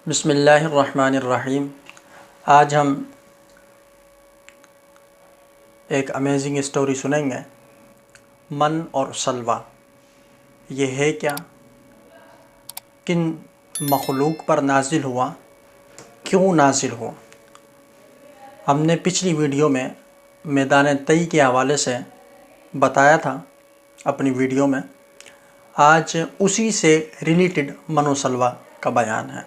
بسم اللہ الرحمن الرحیم۔ آج ہم ایک امیزنگ اسٹوری سنیں گے، من اور سلویٰ۔ یہ ہے کیا، کن مخلوق پر نازل ہوا، کیوں نازل ہوا؟ ہم نے پچھلی ویڈیو میں میدان طی کے حوالے سے بتایا تھا اپنی ویڈیو میں۔ آج اسی سے ریلیٹڈ من و سلویٰ کا بیان ہے۔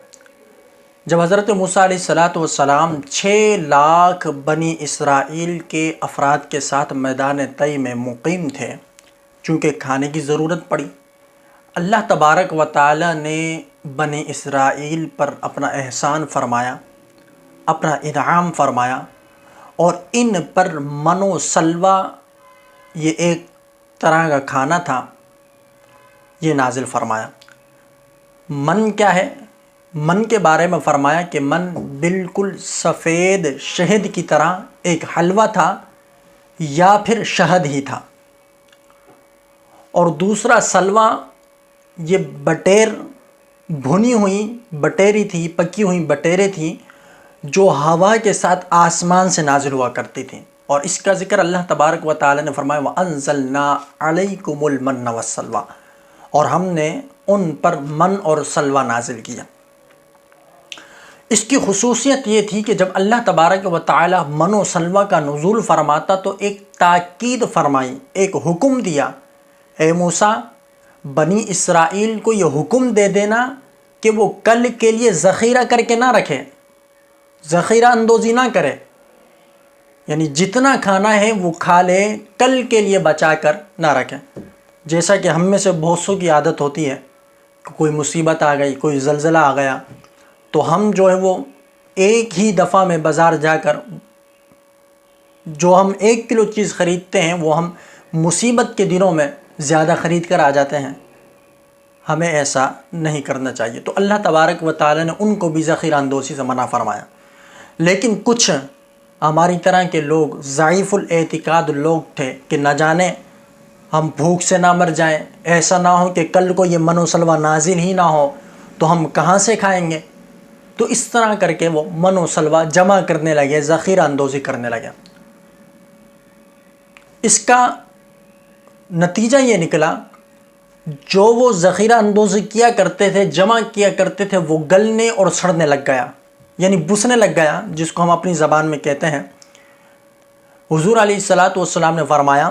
جب حضرت موسیٰ علیہ السلام 6 لاکھ بنی اسرائیل کے افراد کے ساتھ میدان طی میں مقیم تھے، چونکہ کھانے کی ضرورت پڑی، اللہ تبارک و تعالی نے بنی اسرائیل پر اپنا احسان فرمایا، اپنا انعام فرمایا، اور ان پر من و سلویٰ، یہ ایک طرح کا کھانا تھا، یہ نازل فرمایا۔ من کیا ہے؟ من کے بارے میں فرمایا کہ من بالکل سفید شہد کی طرح ایک حلوہ تھا یا پھر شہد ہی تھا، اور دوسرا سلویٰ، یہ بٹیر، بھنی ہوئی بٹیری تھی، پکی ہوئی بٹیریں تھیں جو ہوا کے ساتھ آسمان سے نازل ہوا کرتی تھیں، اور اس کا ذکر اللہ تبارک و تعالی نے فرمایا وَأَنزَلْنَا عَلَيْكُمُ الْمَنَّ وَالسَّلْوَىٰ، اور ہم نے ان پر من اور سلویٰ نازل کیا۔ اس کی خصوصیت یہ تھی کہ جب اللہ تبارک و تعالی من و سلویٰ کا نزول فرماتا تو ایک تاکید فرمائی، ایک حکم دیا، اے موسیٰ، بنی اسرائیل کو یہ حکم دے دینا کہ وہ کل کے لیے ذخیرہ کر کے نہ رکھے، ذخیرہ اندوزی نہ کرے، یعنی جتنا کھانا ہے وہ کھا لے، کل کے لیے بچا کر نہ رکھے۔ جیسا کہ ہم میں سے بہت سو کی عادت ہوتی ہے کہ کوئی مصیبت آ گئی، کوئی زلزلہ آ گیا، تو ہم جو ہے وہ ایک ہی دفعہ میں بازار جا کر جو ہم 1 کلو چیز خریدتے ہیں وہ ہم مصیبت کے دنوں میں زیادہ خرید کر آ جاتے ہیں۔ ہمیں ایسا نہیں کرنا چاہیے۔ تو اللہ تبارک و تعالی نے ان کو بھی ذخیرہ اندوزی سے منع فرمایا۔ لیکن کچھ ہماری طرح کے لوگ، ضعیف الاعتقاد لوگ تھے کہ نہ جانے ہم بھوک سے نہ مر جائیں، ایسا نہ ہو کہ کل کو یہ من و سلویٰ نازل ہی نہ ہو تو ہم کہاں سے کھائیں گے؟ تو اس طرح کر کے وہ من و سلویٰ جمع کرنے لگے، ذخیرہ اندوزی کرنے لگے۔ اس کا نتیجہ یہ نکلا، جو وہ ذخیرہ اندوزی کیا کرتے تھے، جمع کیا کرتے تھے، وہ گلنے اور سڑنے لگ گیا، یعنی بسنے لگ گیا، جس کو ہم اپنی زبان میں کہتے ہیں۔ حضور علیہ السلام نے فرمایا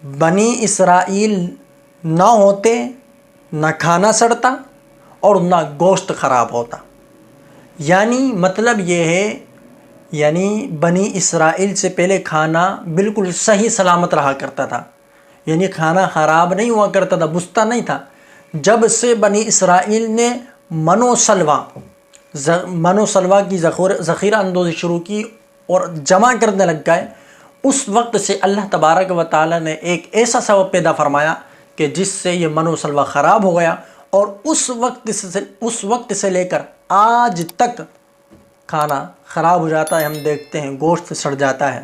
بنی اسرائیل نہ ہوتے، نہ کھانا سڑتا اور نہ گوشت خراب ہوتا۔ یعنی مطلب یہ ہے، یعنی بنی اسرائیل سے پہلے کھانا بالکل صحیح سلامت رہا کرتا تھا، یعنی کھانا خراب نہیں ہوا کرتا تھا، بستا نہیں تھا۔ جب سے بنی اسرائیل نے من و سلویٰ کی ذخیرہ اندوزی شروع کی اور جمع کرنے لگ گئے، اس وقت سے اللہ تبارک و تعالی نے ایک ایسا سبب پیدا فرمایا کہ جس سے یہ من و سلویٰ خراب ہو گیا، اور اس وقت سے لے کر آج تک کھانا خراب ہو جاتا ہے۔ ہم دیکھتے ہیں گوشت سڑ جاتا ہے۔